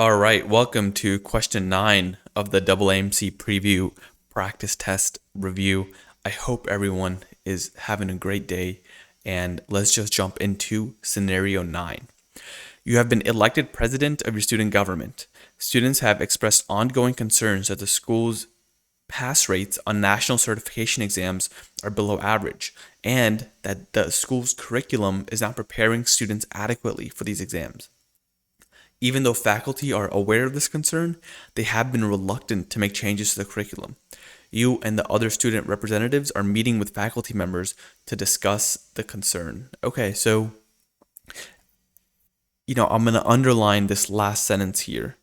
All right, welcome to question 9 of the AAMC preview practice test review. I hope everyone is having a great day, and let's just jump into scenario 9. You have been elected president of your student government. Students have expressed ongoing concerns that the school's pass rates on national certification exams are below average, and that the school's curriculum is not preparing students adequately for these exams. Even though faculty are aware of this concern, they have been reluctant to make changes to the curriculum. You and the other student representatives are meeting with faculty members to discuss the concern. Okay, so, I'm going to underline this last sentence here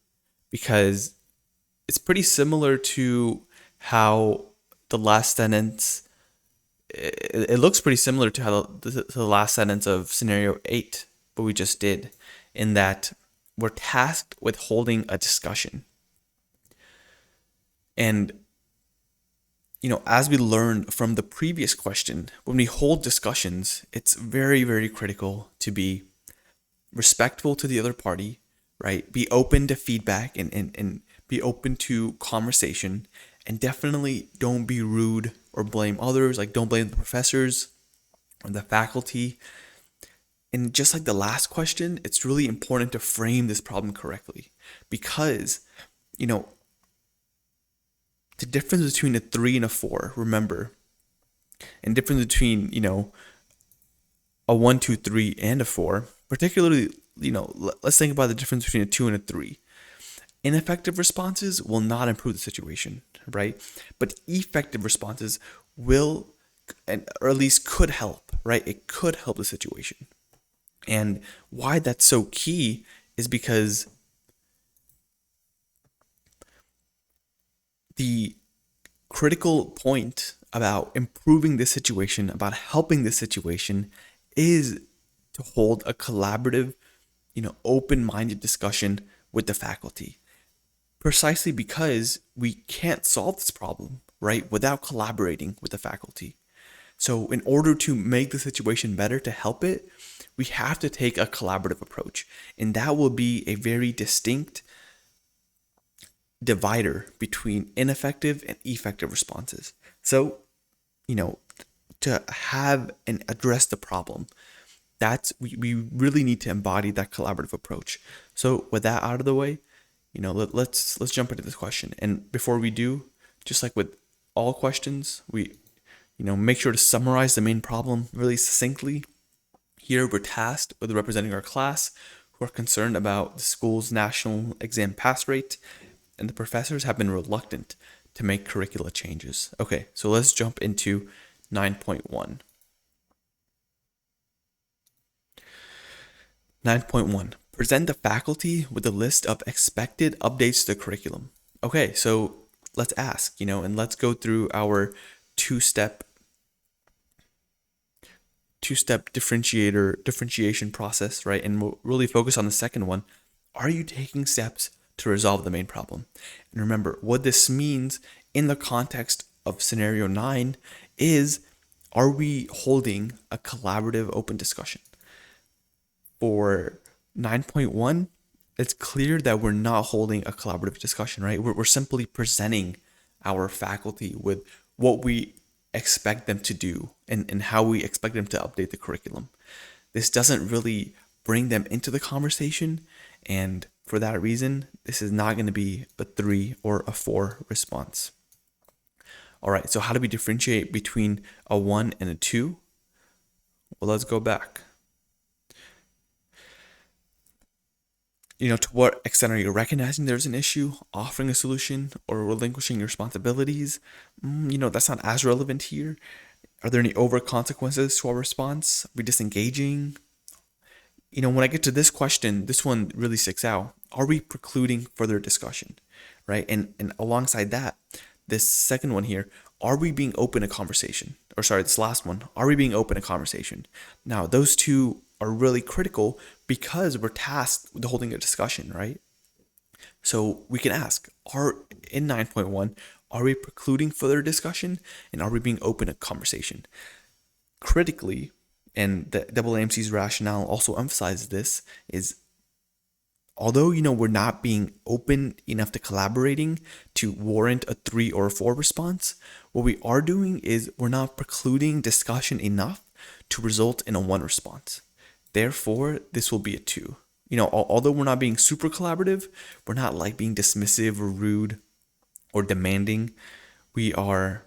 because it's pretty similar to how the last sentence, it looks pretty similar to how the last sentence of scenario 8, what we just did, in that we're tasked with holding a discussion. And, as we learned from the previous question, when we hold discussions, it's very, very critical to be respectful to the other party, right? Be open to feedback and be open to conversation. And definitely don't be rude or blame others. Like, don't blame the professors or the faculty. And just like the last question, it's really important to frame this problem correctly because, the difference between a 3 and a 4, remember, and difference between, a 1, 2, 3 and a 4, particularly, let's think about the difference between a 2 and a 3. Ineffective responses will not improve the situation, right? But effective responses will, or at least could help, right? It could help the situation. And why that's so key is because the critical point about improving this situation, about helping this situation, is to hold a collaborative, open-minded discussion with the faculty. Precisely because we can't solve this problem, right, without collaborating with the faculty. So in order to make the situation better, to help it, we have to take a collaborative approach. And that will be a very distinct divider between ineffective and effective responses. So, to have and address the problem, we really need to embody that collaborative approach. So with that out of the way, let's jump into this question. And before we do, just like with all questions, we make sure to summarize the main problem really succinctly. Here we're tasked with representing our class who are concerned about the school's national exam pass rate, and the professors have been reluctant to make curricula changes. Okay, so let's jump into 9.1. 9.1. Present the faculty with a list of expected updates to the curriculum. Okay, so let's ask, and let's go through our two-step differentiation process, right? And we'll really focus on the second one. Are you taking steps to resolve the main problem? And remember, what this means in the context of scenario 9 is, are we holding a collaborative open discussion? For 9.1, it's clear that we're not holding a collaborative discussion, right? We're simply presenting our faculty with what we expect them to do and how we expect them to update the curriculum. This doesn't really bring them into the conversation, and for that reason, this is not going to be a 3 or a 4 response. All right, so how do we differentiate between a 1 and a 2? Well, let's go back. To what extent are you recognizing there's an issue, offering a solution, or relinquishing your responsibilities? That's not as relevant here. Are there any over consequences to our response? Are we disengaging? When I get to this question, this one really sticks out. Are we precluding further discussion, right? And alongside that, this second one here, are we being open to conversation? Or sorry, this last one, are we being open to conversation? Now, those two are really critical because we're tasked with holding a discussion, right? So we can ask, in 9.1, are we precluding further discussion, and are we being open to conversation? Critically, and the AAMC's rationale also emphasizes this, is although, we're not being open enough to collaborating to warrant a 3 or a 4 response, what we are doing is we're not precluding discussion enough to result in a 1 response. Therefore, this will be a 2. Although we're not being super collaborative, we're not like being dismissive or rude or demanding. We are,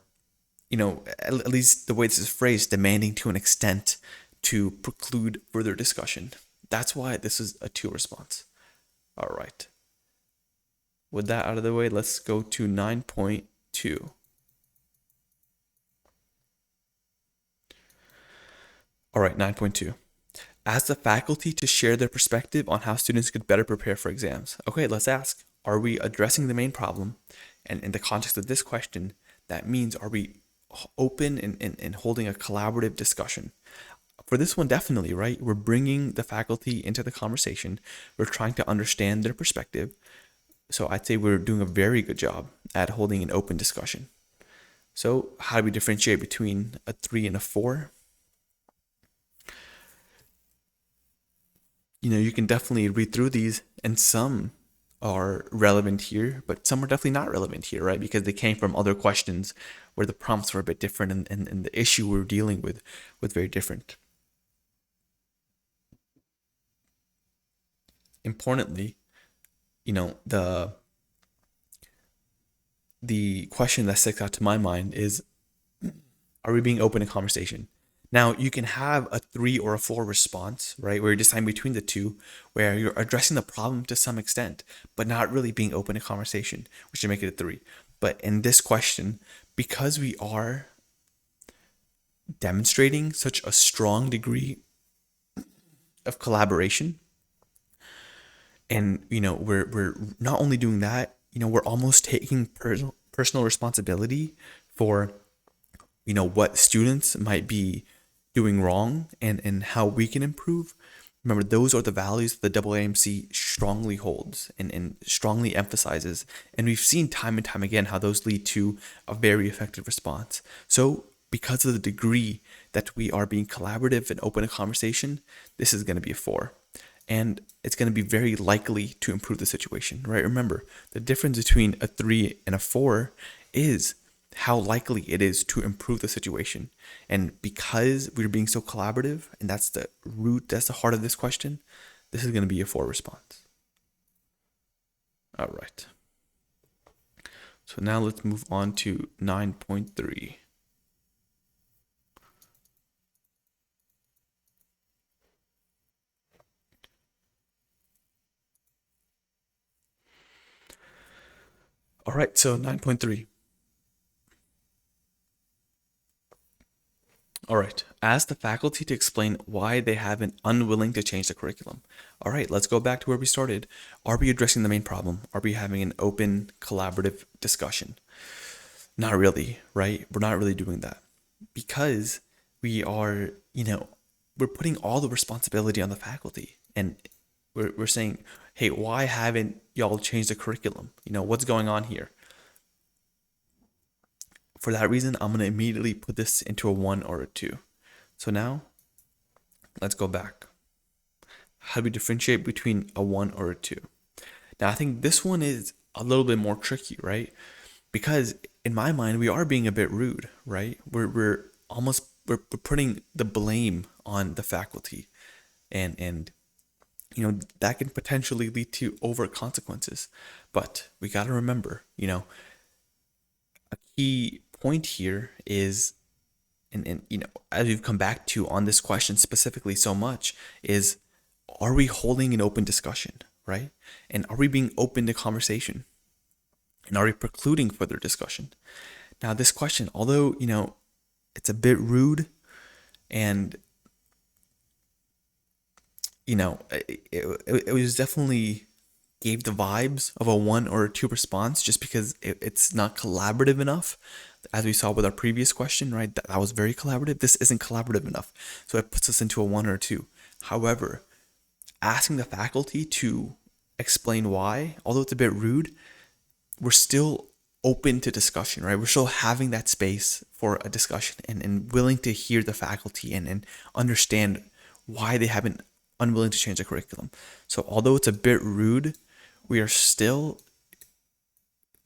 at least the way this is phrased, demanding to an extent to preclude further discussion. That's why this is a 2 response. All right. With that out of the way, let's go to 9.2. All right, 9.2. Ask the faculty to share their perspective on how students could better prepare for exams. Okay, let's ask, are we addressing the main problem? And in the context of this question, that means, are we open and holding a collaborative discussion? For this one, definitely, right? We're bringing the faculty into the conversation. We're trying to understand their perspective. So I'd say we're doing a very good job at holding an open discussion. So how do we differentiate between a 3 and a 4? You can definitely read through these, and some are relevant here, but some are definitely not relevant here, right? Because they came from other questions where the prompts were a bit different, and the issue we're dealing with was very different. Importantly, the question that sticks out to my mind is, are we being open in conversation? Now, you can have a 3 or a 4 response, right? Where you're deciding between the two, where you're addressing the problem to some extent, but not really being open to conversation, which would make it a 3. But in this question, because we are demonstrating such a strong degree of collaboration, and we're not only doing that, we're almost taking personal responsibility for what students might be doing wrong and how we can improve. Remember, those are the values that the AAMC strongly holds and strongly emphasizes. And we've seen time and time again how those lead to a very effective response. So because of the degree that we are being collaborative and open to conversation, this is going to be a 4. And it's going to be very likely to improve the situation, right? Remember, the difference between a 3 and a 4 is how likely it is to improve the situation. And because we're being so collaborative, and that's the heart of this question, this is going to be a 4 response. All right. So now let's move on to 9.3. All right, so 9.3. All right, ask the faculty to explain why they have been unwilling to change the curriculum. All right, let's go back to where we started. Are we addressing the main problem? Are we having an open, collaborative discussion? Not really, right? We're not really doing that because we are, we're putting all the responsibility on the faculty, and we're saying, hey, why haven't y'all changed the curriculum? What's going on here? For that reason, I'm going to immediately put this into a 1 or a 2. So now, let's go back. How do we differentiate between a 1 or a 2? Now, I think this one is a little bit more tricky, right? Because in my mind, we are being a bit rude, right? We're putting the blame on the faculty, and that can potentially lead to overt consequences. But we got to remember, a key point here is, and as we've come back to on this question specifically so much, is, are we holding an open discussion, right? And are we being open to conversation? And are we precluding further discussion? Now, this question, although, it's a bit rude, and, it was definitely gave the vibes of a 1 or a 2 response, just because it's not collaborative enough. As we saw with our previous question, right? That was very collaborative. This isn't collaborative enough. So it puts us into a 1 or a 2. However, asking the faculty to explain why, although it's a bit rude, we're still open to discussion, right? We're still having that space for a discussion and willing to hear the faculty and understand why they haven't unwilling to change the curriculum. So although it's a bit rude, we are still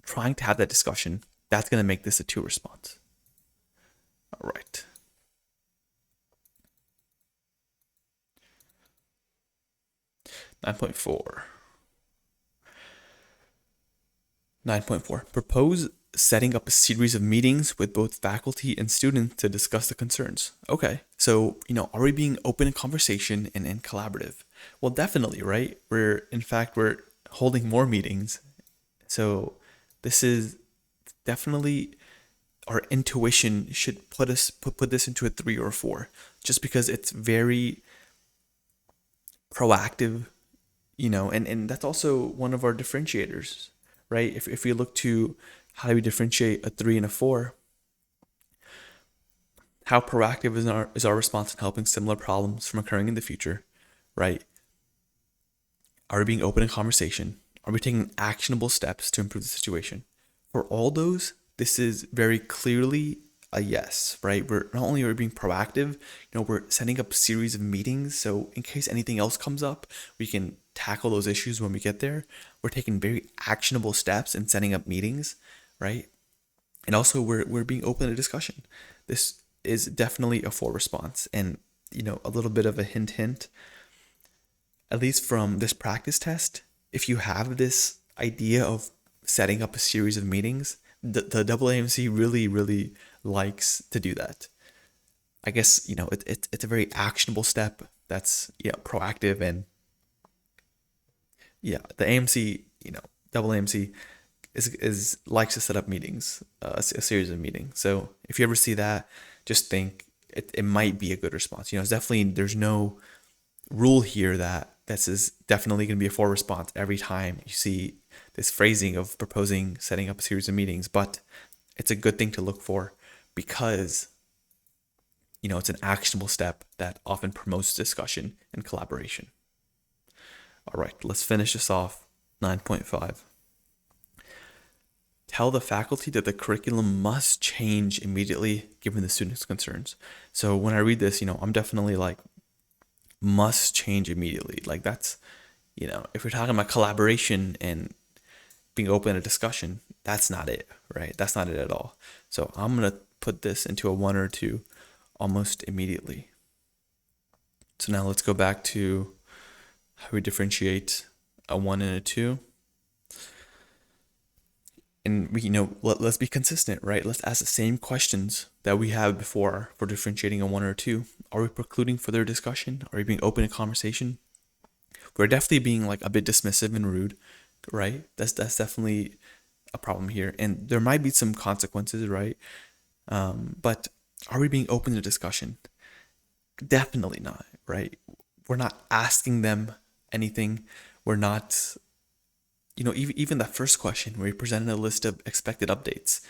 trying to have that discussion. That's going to make this a 2 response. All right. Nine point four. 9.4. Propose setting up a series of meetings with both faculty and students to discuss the concerns. Okay, so, are we being open in conversation and collaborative? Well, definitely, right? We're holding more meetings. So this is definitely, our intuition should put this into a 3 or 4, just because it's very proactive, and that's also one of our differentiators, right? If we look to how do we differentiate a 3 and a 4, how proactive is our response in helping similar problems from occurring in the future, right? Are we being open in conversation? Are we taking actionable steps to improve the situation? For all those, this is very clearly a yes, right? We're not only are we being proactive, we're setting up a series of meetings. So in case anything else comes up, we can tackle those issues when we get there. We're taking very actionable steps in setting up meetings, right? And also we're being open to discussion. This is definitely a 4 response. And, a little bit of a hint, at least from this practice test, if you have this idea of setting up a series of meetings, the AAMC really, really likes to do that. I guess, it's a very actionable step that's, proactive, and the AMC, AAMC is likes to set up meetings, a series of meetings. So if you ever see that, just think it might be a good response. It's definitely, there's no rule here that this is definitely going to be a 4 response every time you see this phrasing of proposing setting up a series of meetings, but it's a good thing to look for because, it's an actionable step that often promotes discussion and collaboration. All right, let's finish this off. 9.5. Tell the faculty that the curriculum must change immediately given the students' concerns. So when I read this, I'm definitely like, must change immediately. Like that's, if we're talking about collaboration and being open to discussion, that's not it, right? That's not it at all. So I'm going to put this into a 1 or 2 almost immediately. So now let's go back to how we differentiate a 1 and a 2. And we, let's be consistent, right? Let's ask the same questions that we have before for differentiating a 1 or 2. Are we precluding further discussion? Are we being open to conversation? We're definitely being like a bit dismissive and rude, right? That's definitely a problem here. And there might be some consequences, right? But are we being open to discussion? Definitely not, right? We're not asking them anything. We're not, even that first question where we presented a list of expected updates,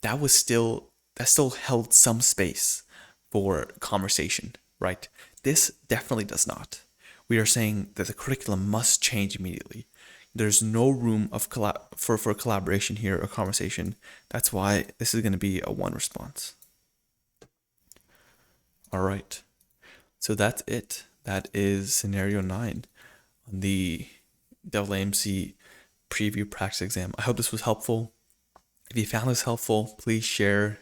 that still held some space for conversation, right? This definitely does not. We are saying that the curriculum must change immediately. There's no room for collaboration here or conversation. That's why this is going to be a 1 response. All right. So that's it. That is scenario 9 on the AAMC preview practice exam. I hope this was helpful. If you found this helpful, please share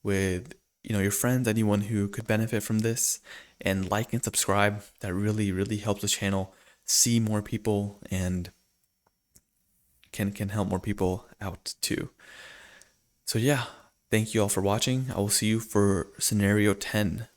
with your friends, anyone who could benefit from this, and like and subscribe. That really, really helps the channel see more people and can help more people out too. So yeah, thank you all for watching. I will see you for scenario 10